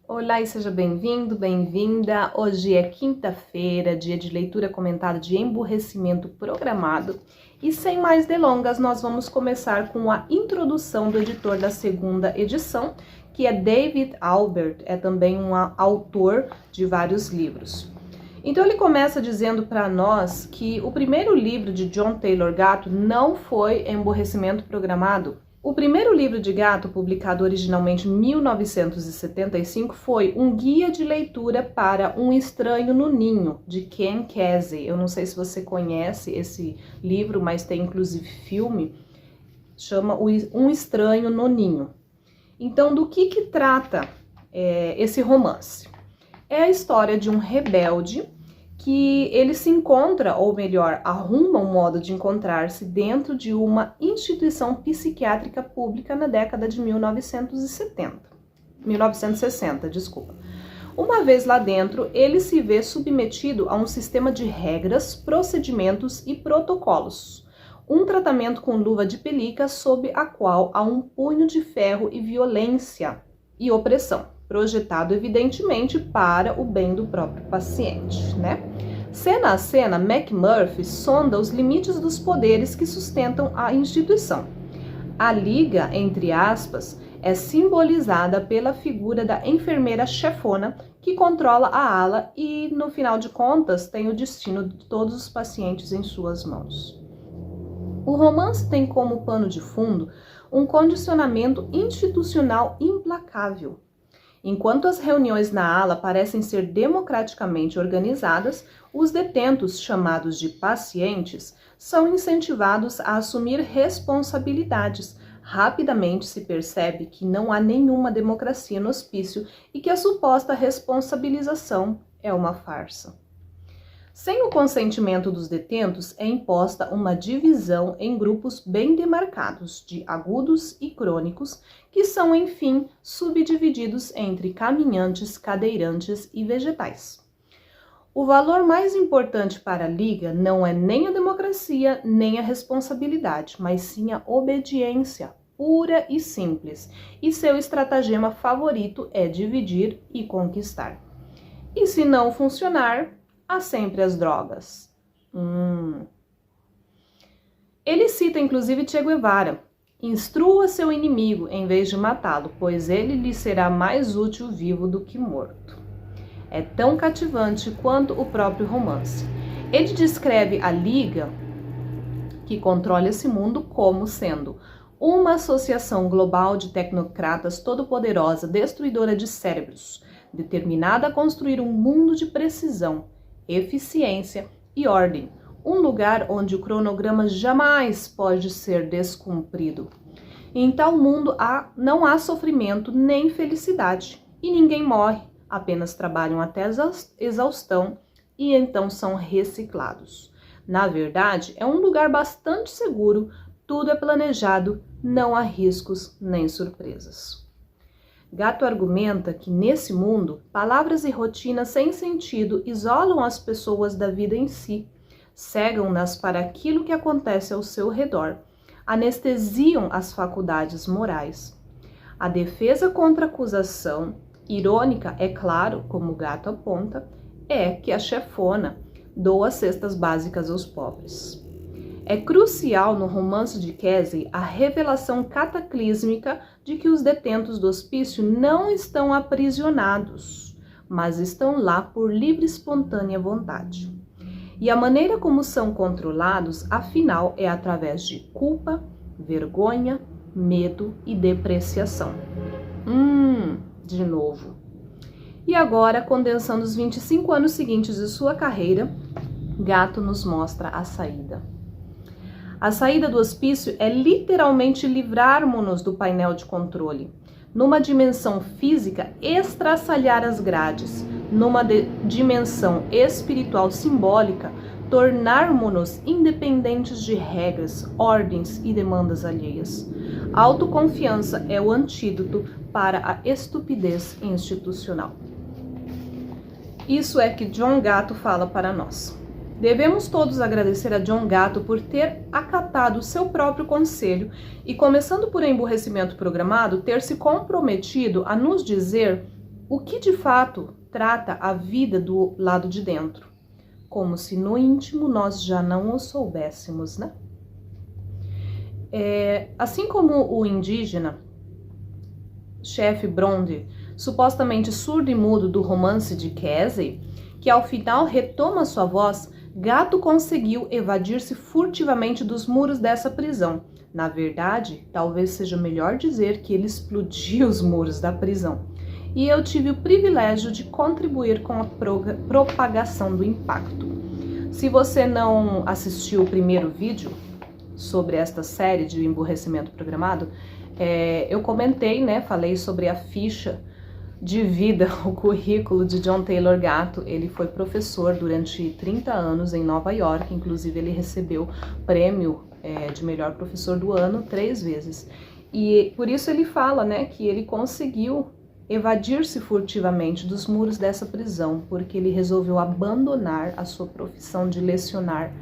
Olá e seja bem-vindo, bem-vinda. Hoje é quinta-feira, dia de leitura comentada de Emburrecimento Programado. E sem mais delongas, nós vamos começar com a introdução do editor da segunda edição, que é David Albert, é também um autor de vários livros. Então ele começa dizendo para nós que o primeiro livro de John Taylor Gatto não foi Emburrecimento Programado. O primeiro livro de Gatto, publicado originalmente em 1975, foi Um Guia de Leitura para um Estranho no Ninho, de Ken Kesey. Eu não sei se você conhece esse livro, mas tem inclusive filme, chama Um Estranho no Ninho. Então, do que trata esse romance? É a história de um rebelde que ele se encontra, ou melhor, arruma um modo de encontrar-se dentro de uma instituição psiquiátrica pública na década de 1960, desculpa. Uma vez lá dentro, ele se vê submetido a um sistema de regras, procedimentos e protocolos. Um tratamento com luva de pelica sob a qual há um punho de ferro e violência e opressão, projetado evidentemente para o bem do próprio paciente, né? Cena a cena, McMurphy sonda os limites dos poderes que sustentam a instituição. A liga, entre aspas, é simbolizada pela figura da enfermeira chefona que controla a ala e, no final de contas, tem o destino de todos os pacientes em suas mãos. O romance tem como pano de fundo um condicionamento institucional implacável. Enquanto as reuniões na ala parecem ser democraticamente organizadas, os detentos, chamados de pacientes, são incentivados a assumir responsabilidades. Rapidamente se percebe que não há nenhuma democracia no hospício e que a suposta responsabilização é uma farsa. Sem o consentimento dos detentos, é imposta uma divisão em grupos bem demarcados, de agudos e crônicos, que são, enfim, subdivididos entre caminhantes, cadeirantes e vegetais. O valor mais importante para a Liga não é nem a democracia, nem a responsabilidade, mas sim a obediência, pura e simples, e seu estratagema favorito é dividir e conquistar. E se não funcionar, há sempre as drogas. Ele cita inclusive Che Guevara. Instrua seu inimigo em vez de matá-lo, pois ele lhe será mais útil vivo do que morto. É tão cativante quanto o próprio romance. Ele descreve a Liga, que controla esse mundo, como sendo uma associação global de tecnocratas todo-poderosa, destruidora de cérebros, determinada a construir um mundo de precisão, eficiência e ordem, um lugar onde o cronograma jamais pode ser descumprido. Em tal mundo não há sofrimento nem felicidade, e ninguém morre, apenas trabalham até exaustão e então são reciclados. Na verdade, é um lugar bastante seguro, tudo é planejado, não há riscos nem surpresas. Gatto argumenta que, nesse mundo, palavras e rotinas sem sentido isolam as pessoas da vida em si, cegam-nas para aquilo que acontece ao seu redor, anestesiam as faculdades morais. A defesa contra a acusação, irônica, é claro, como Gatto aponta, é que a chefona doa cestas básicas aos pobres. É crucial no romance de Kesey a revelação cataclísmica de que os detentos do hospício não estão aprisionados, mas estão lá por livre e espontânea vontade. E a maneira como são controlados, afinal, é através de culpa, vergonha, medo e depreciação. De novo. E agora, condensando os 25 anos seguintes de sua carreira, Gatto nos mostra a saída. A saída do hospício é literalmente livrarmos-nos do painel de controle. Numa dimensão física, estraçalhar as grades. Numa dimensão espiritual simbólica, tornarmos-nos independentes de regras, ordens e demandas alheias. A autoconfiança é o antídoto para a estupidez institucional. Isso é que John Gatto fala para nós. Devemos todos agradecer a John Gatto por ter acatado o seu próprio conselho e, começando por emburrecimento programado, ter se comprometido a nos dizer o que de fato trata a vida do lado de dentro, como se no íntimo nós já não o soubéssemos, né? Assim como o indígena, chefe Bronte, supostamente surdo e mudo do romance de Casey, que ao final retoma sua voz, Gato conseguiu evadir-se furtivamente dos muros dessa prisão. Na verdade, talvez seja melhor dizer que ele explodiu os muros da prisão. E eu tive o privilégio de contribuir com a propagação do impacto. Se você não assistiu o primeiro vídeo sobre esta série de emburrecimento programado, eu comentei, né, falei sobre a ficha de vida, o currículo de John Taylor Gatto. Ele foi professor durante 30 anos em Nova York, inclusive ele recebeu prêmio de melhor professor do ano 3 vezes. E por isso ele fala, né, que ele conseguiu evadir-se furtivamente dos muros dessa prisão, porque ele resolveu abandonar a sua profissão de lecionar,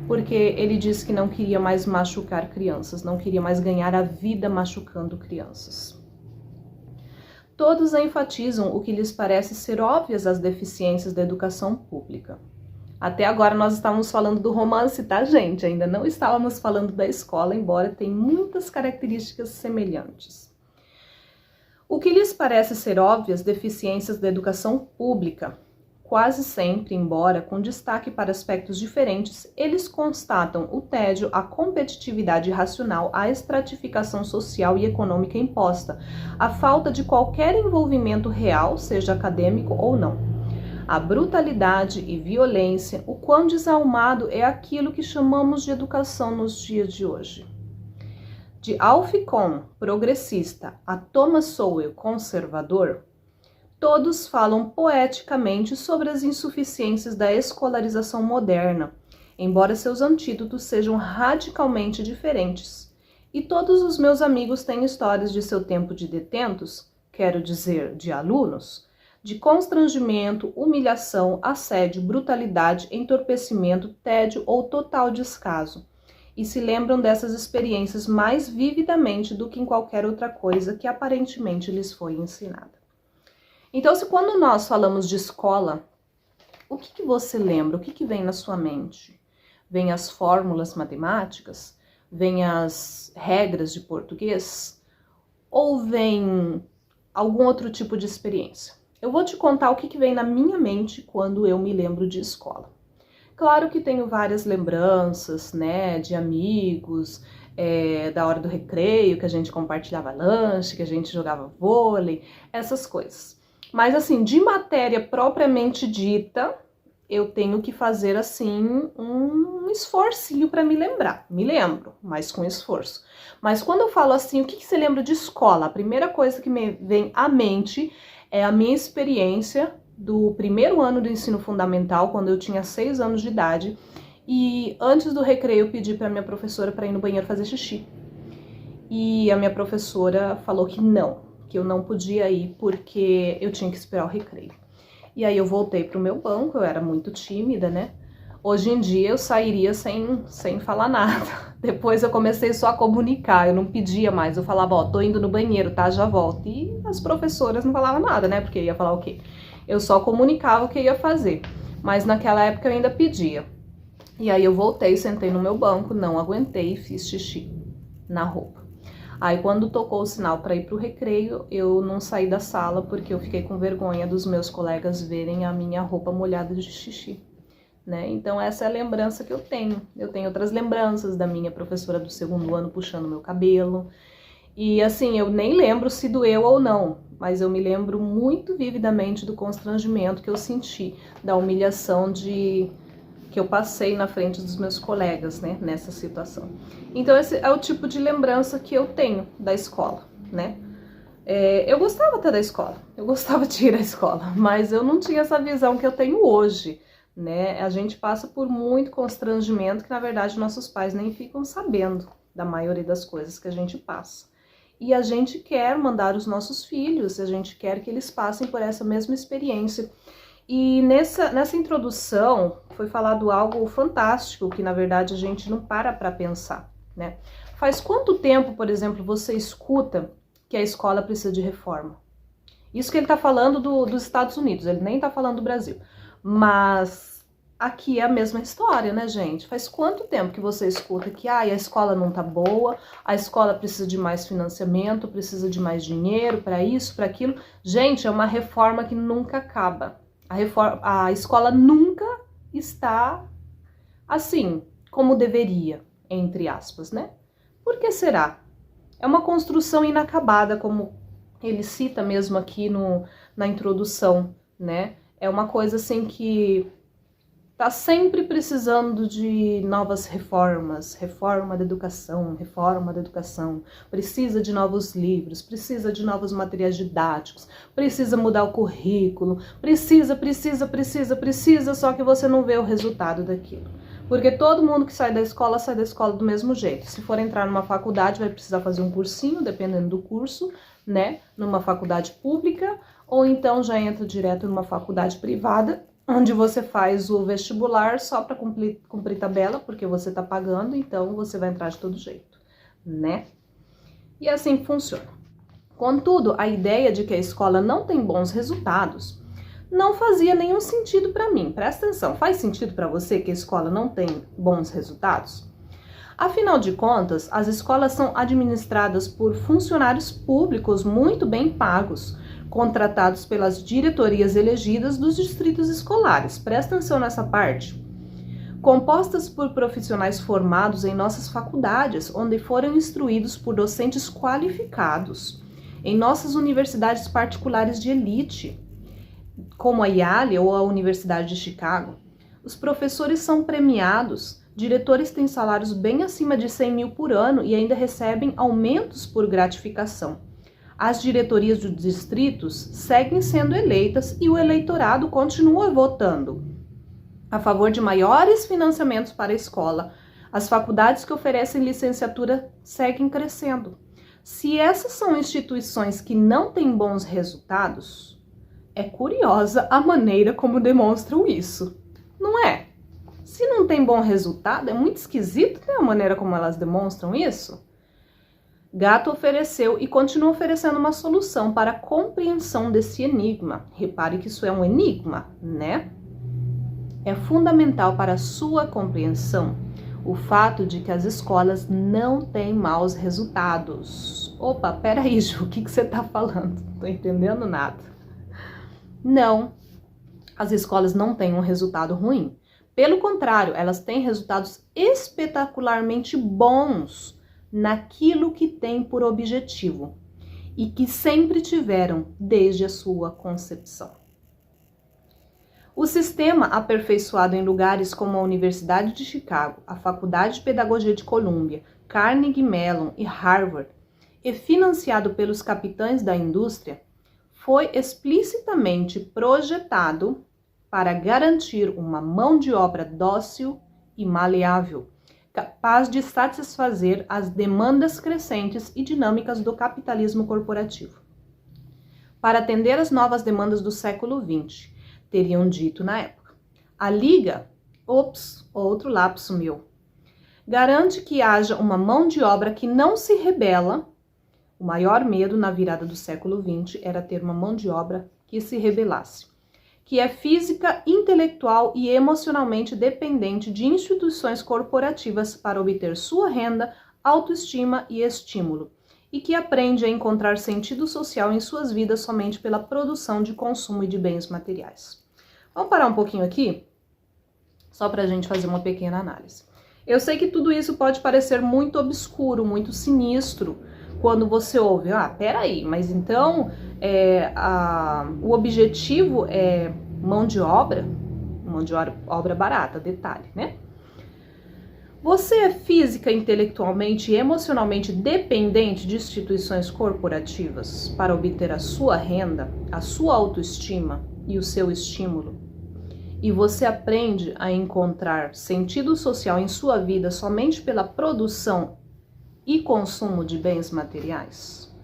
porque ele disse que não queria mais machucar crianças, não queria mais ganhar a vida machucando crianças. Todos enfatizam o que lhes parece ser óbvias as deficiências da educação pública. Até agora nós estávamos falando do romance, tá, gente? Ainda não estávamos falando da escola, embora tenha muitas características semelhantes. O que lhes parece ser óbvias deficiências da educação pública, quase sempre, embora com destaque para aspectos diferentes, eles constatam o tédio, a competitividade irracional, a estratificação social e econômica imposta, a falta de qualquer envolvimento real, seja acadêmico ou não, a brutalidade e violência, o quão desalmado é aquilo que chamamos de educação nos dias de hoje. De Alf Kohn, progressista, a Thomas Sowell, conservador, todos falam poeticamente sobre as insuficiências da escolarização moderna, embora seus antídotos sejam radicalmente diferentes. E todos os meus amigos têm histórias de seu tempo de detentos, quero dizer, de alunos, de constrangimento, humilhação, assédio, brutalidade, entorpecimento, tédio ou total descaso, e se lembram dessas experiências mais vividamente do que em qualquer outra coisa que aparentemente lhes foi ensinada. Então, se quando nós falamos de escola, o que você lembra? O que vem na sua mente? Vem as fórmulas matemáticas? Vem as regras de português? Ou vem algum outro tipo de experiência? Eu vou te contar o que vem na minha mente quando eu me lembro de escola. Claro que tenho várias lembranças, né, de amigos, da hora do recreio, que a gente compartilhava lanche, que a gente jogava vôlei, essas coisas. Mas assim, de matéria propriamente dita, eu tenho que fazer assim um esforcinho para me lembrar. Me lembro, mas com esforço. Mas quando eu falo assim, o que você lembra de escola? A primeira coisa que me vem à mente é a minha experiência do primeiro ano do ensino fundamental, quando eu tinha 6 anos de idade. E antes do recreio eu pedi para minha professora para ir no banheiro fazer xixi. E a minha professora falou que eu não podia ir porque eu tinha que esperar o recreio. E aí eu voltei pro meu banco, eu era muito tímida, né? Hoje em dia eu sairia sem falar nada. Depois eu comecei só a comunicar, eu não pedia mais. Eu falava, ó, tô indo no banheiro, tá? Já volto. E as professoras não falavam nada, né? Porque eu ia falar o quê? Eu só comunicava o que ia fazer. Mas naquela época eu ainda pedia. E aí eu voltei, sentei no meu banco, não aguentei e fiz xixi na roupa. Aí quando tocou o sinal para ir pro recreio, eu não saí da sala porque eu fiquei com vergonha dos meus colegas verem a minha roupa molhada de xixi, né? Então essa é a lembrança que eu tenho. Eu tenho outras lembranças da minha professora do 2º ano puxando meu cabelo. E assim, eu nem lembro se doeu ou não, mas eu me lembro muito vividamente do constrangimento que eu senti, da humilhação que eu passei na frente dos meus colegas, né, nessa situação. Então esse é o tipo de lembrança que eu tenho da escola, né? Eu gostava até da escola, eu gostava de ir à escola, mas eu não tinha essa visão que eu tenho hoje, né? A gente passa por muito constrangimento que, na verdade, nossos pais nem ficam sabendo da maioria das coisas que a gente passa. E a gente quer mandar os nossos filhos, a gente quer que eles passem por essa mesma experiência. E nessa introdução foi falado algo fantástico que, na verdade, a gente não para pensar, né? Faz quanto tempo, por exemplo, você escuta que a escola precisa de reforma? Isso que ele está falando dos Estados Unidos, ele nem está falando do Brasil. Mas aqui é a mesma história, né, gente? Faz quanto tempo que você escuta que a escola não tá boa, a escola precisa de mais financiamento, precisa de mais dinheiro para isso, para aquilo? Gente, é uma reforma que nunca acaba. A escola nunca está assim como deveria, entre aspas, né? Por que será? É uma construção inacabada, como ele cita mesmo aqui na introdução, né? É uma coisa assim que tá sempre precisando de novas reformas, reforma da educação, precisa de novos livros, precisa de novos materiais didáticos, precisa mudar o currículo, precisa, só que você não vê o resultado daquilo. Porque todo mundo que sai da escola do mesmo jeito. Se for entrar numa faculdade, vai precisar fazer um cursinho, dependendo do curso, né? Numa faculdade pública, ou então já entra direto numa faculdade privada, onde você faz o vestibular só para cumprir tabela, porque você está pagando, então você vai entrar de todo jeito, né? E assim funciona. Contudo, a ideia de que a escola não tem bons resultados não fazia nenhum sentido para mim. Presta atenção, faz sentido para você que a escola não tem bons resultados? Afinal de contas, as escolas são administradas por funcionários públicos muito bem pagos, contratados pelas diretorias elegidas dos distritos escolares. Presta atenção nessa parte. Compostas por profissionais formados em nossas faculdades, onde foram instruídos por docentes qualificados, em nossas universidades particulares de elite, como a Yale ou a Universidade de Chicago. Os professores são premiados, diretores têm salários bem acima de 100 mil por ano e ainda recebem aumentos por gratificação. As diretorias dos distritos seguem sendo eleitas e o eleitorado continua votando a favor de maiores financiamentos para a escola. As faculdades que oferecem licenciatura seguem crescendo. Se essas são instituições que não têm bons resultados, é curiosa a maneira como demonstram isso, não é? Se não tem bom resultado, é muito esquisito, né, a maneira como elas demonstram isso. Gatto ofereceu e continua oferecendo uma solução para a compreensão desse enigma. Repare que isso é um enigma, né? É fundamental para a sua compreensão o fato de que as escolas não têm maus resultados. Opa, peraí, Ju, o que você está falando? Não tô entendendo nada. Não, as escolas não têm um resultado ruim. Pelo contrário, elas têm resultados espetacularmente bons naquilo que têm por objetivo e que sempre tiveram desde a sua concepção. O sistema aperfeiçoado em lugares como a Universidade de Chicago, a Faculdade de Pedagogia de Columbia, Carnegie Mellon e Harvard, e financiado pelos capitães da indústria, foi explicitamente projetado para garantir uma mão de obra dócil e maleável, capaz de satisfazer as demandas crescentes e dinâmicas do capitalismo corporativo. Para atender às novas demandas do século XX, teriam dito na época. A Liga, outro lapso meu, garante que haja uma mão de obra que não se rebela. O maior medo na virada do século XX era ter uma mão de obra que se rebelasse, que é física, intelectual e emocionalmente dependente de instituições corporativas para obter sua renda, autoestima e estímulo, e que aprende a encontrar sentido social em suas vidas somente pela produção de consumo e de bens materiais. Vamos parar um pouquinho aqui, só para a gente fazer uma pequena análise. Eu sei que tudo isso pode parecer muito obscuro, muito sinistro, quando você ouve, peraí, mas então o objetivo é mão de obra barata, detalhe, né? Você é física, intelectualmente e emocionalmente dependente de instituições corporativas para obter a sua renda, a sua autoestima e o seu estímulo? E você aprende a encontrar sentido social em sua vida somente pela produção e consumo de bens materiais?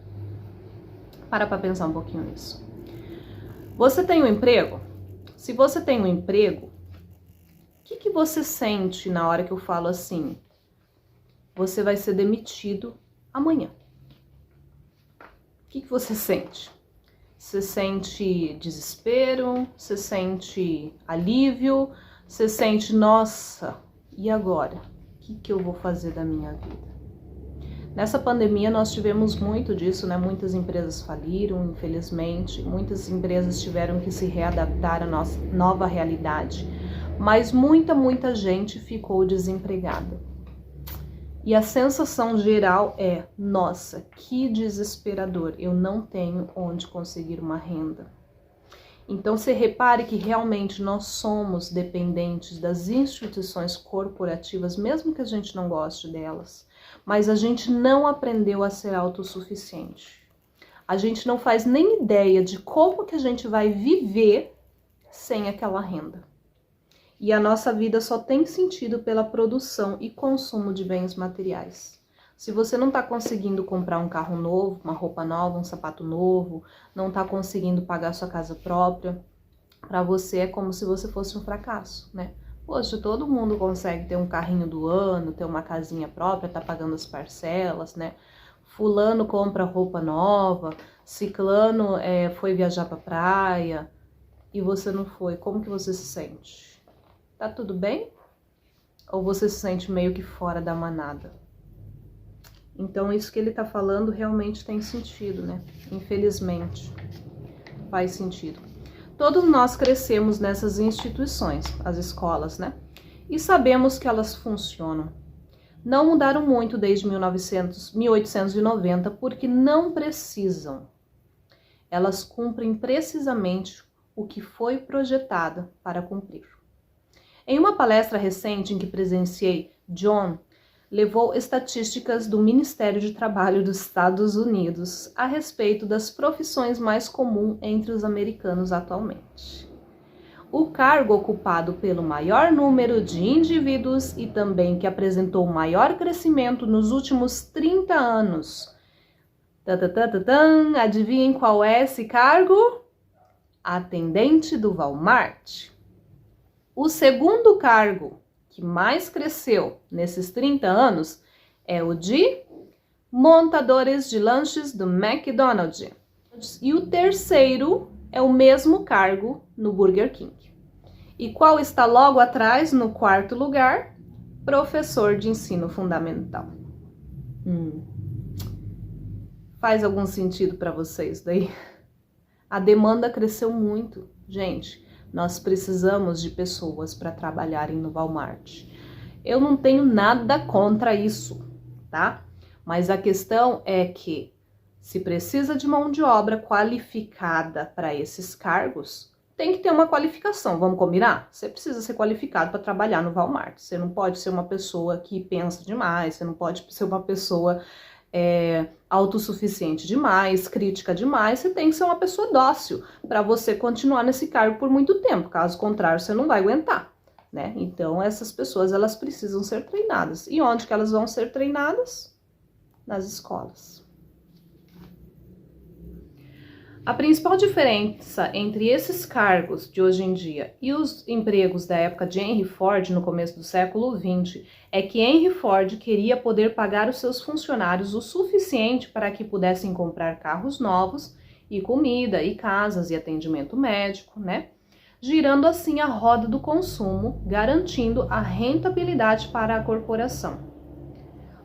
Para pensar um pouquinho nisso. Você tem um emprego? Se você tem um emprego, o que você sente na hora que eu falo assim? Você vai ser demitido amanhã. O que você sente? Você sente desespero, você sente alívio, você sente, nossa, e agora? O que eu vou fazer da minha vida? Nessa pandemia nós tivemos muito disso, né? Muitas empresas faliram, infelizmente, muitas empresas tiveram que se readaptar à nossa nova realidade, mas muita gente ficou desempregada. E a sensação geral é, nossa, que desesperador, eu não tenho onde conseguir uma renda. Então, você repare que realmente nós somos dependentes das instituições corporativas, mesmo que a gente não goste delas, mas a gente não aprendeu a ser autossuficiente. A gente não faz nem ideia de como que a gente vai viver sem aquela renda. E a nossa vida só tem sentido pela produção e consumo de bens materiais. Se você não está conseguindo comprar um carro novo, uma roupa nova, um sapato novo, não está conseguindo pagar sua casa própria, para você é como se você fosse um fracasso, né? Poxa, todo mundo consegue ter um carrinho do ano, ter uma casinha própria, tá pagando as parcelas, né? Fulano compra roupa nova, ciclano foi viajar pra praia e você não foi. Como que você se sente? Tá tudo bem? Ou você se sente meio que fora da manada? Então, isso que ele tá falando realmente tem sentido, né? Infelizmente, faz sentido. Todos nós crescemos nessas instituições, as escolas, né? E sabemos que elas funcionam. Não mudaram muito desde 1890, porque não precisam. Elas cumprem precisamente o que foi projetada para cumprir. Em uma palestra recente em que presenciei, John levou estatísticas do Ministério de Trabalho dos Estados Unidos a respeito das profissões mais comuns entre os americanos atualmente. O cargo ocupado pelo maior número de indivíduos e também que apresentou maior crescimento nos últimos 30 anos. Adivinhem qual é esse cargo? Atendente do Walmart. O segundo cargo que mais cresceu nesses 30 anos é o de montadores de lanches do McDonald's. E o terceiro é o mesmo cargo no Burger King. E qual está logo atrás, no quarto lugar? Professor de ensino fundamental. Faz algum sentido para vocês daí? A demanda cresceu muito, gente. Nós precisamos de pessoas para trabalharem no Walmart. Eu não tenho nada contra isso, tá? Mas a questão é que se precisa de mão de obra qualificada para esses cargos, tem que ter uma qualificação, vamos combinar? Você precisa ser qualificado para trabalhar no Walmart. Você não pode ser uma pessoa que pensa demais, você não pode ser uma pessoa autossuficiente demais, crítica demais, você tem que ser uma pessoa dócil para você continuar nesse cargo por muito tempo, caso contrário você não vai aguentar, né? Então essas pessoas elas precisam ser treinadas. E onde que elas vão ser treinadas? Nas escolas. A principal diferença entre esses cargos de hoje em dia e os empregos da época de Henry Ford no começo do século XX é que Henry Ford queria poder pagar os seus funcionários o suficiente para que pudessem comprar carros novos e comida e casas e atendimento médico, né? Girando assim a roda do consumo, garantindo a rentabilidade para a corporação.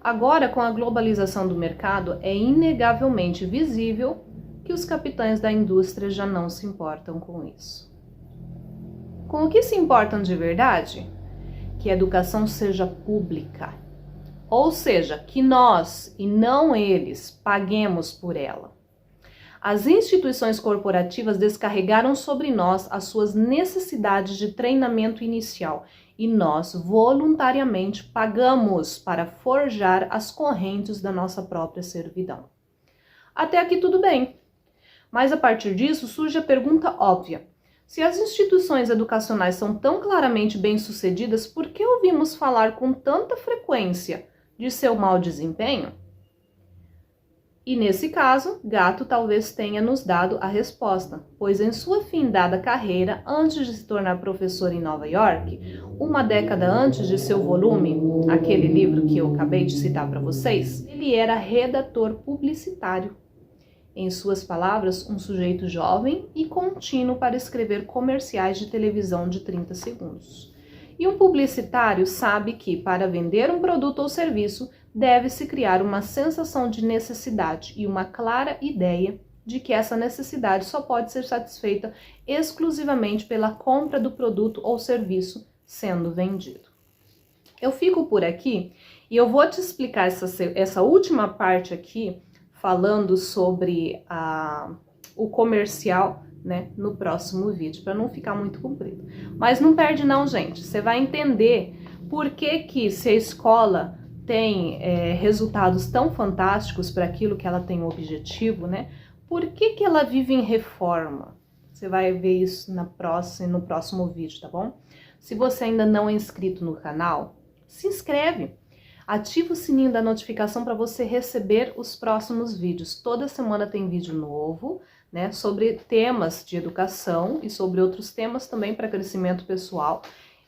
Agora, com a globalização do mercado, é inegavelmente visível que os capitães da indústria já não se importam com isso. Com o que se importam de verdade? Que a educação seja pública, ou seja, que nós e não eles paguemos por ela. As instituições corporativas descarregaram sobre nós as suas necessidades de treinamento inicial e nós voluntariamente pagamos para forjar as correntes da nossa própria servidão. Até aqui tudo bem. Mas a partir disso surge a pergunta óbvia. Se as instituições educacionais são tão claramente bem-sucedidas, por que ouvimos falar com tanta frequência de seu mau desempenho? E nesse caso, Gatto talvez tenha nos dado a resposta, pois em sua findada carreira, antes de se tornar professor em Nova York, uma década antes de seu volume, aquele livro que eu acabei de citar para vocês, ele era redator publicitário. em suas palavras, um sujeito jovem e contínuo para escrever comerciais de televisão de 30 segundos. E um publicitário sabe que, para vender um produto ou serviço, deve-se criar uma sensação de necessidade e uma clara ideia de que essa necessidade só pode ser satisfeita exclusivamente pela compra do produto ou serviço sendo vendido. Eu fico por aqui e eu vou te explicar essa última parte aqui, falando sobre o comercial, né, no próximo vídeo, para não ficar muito comprido. Mas não perde não, gente. Você vai entender por que se a escola tem resultados tão fantásticos para aquilo que ela tem o objetivo, né? Por que ela vive em reforma? Você vai ver isso no próximo vídeo, tá bom? Se você ainda não é inscrito no canal, se inscreve. Ativa o sininho da notificação para você receber os próximos vídeos. Toda semana tem vídeo novo, né, sobre temas de educação e sobre outros temas também para crescimento pessoal.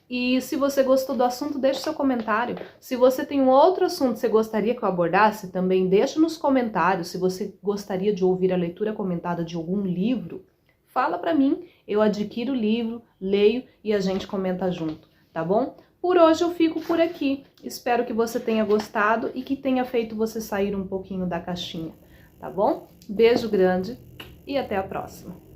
E se você gostou do assunto, deixe seu comentário. Se você tem um outro assunto que você gostaria que eu abordasse, também deixe nos comentários. Se você gostaria de ouvir a leitura comentada de algum livro, fala para mim, eu adquiro o livro, leio e a gente comenta junto, tá bom? Por hoje eu fico por aqui. Espero que você tenha gostado e que tenha feito você sair um pouquinho da caixinha, tá bom? Beijo grande e até a próxima.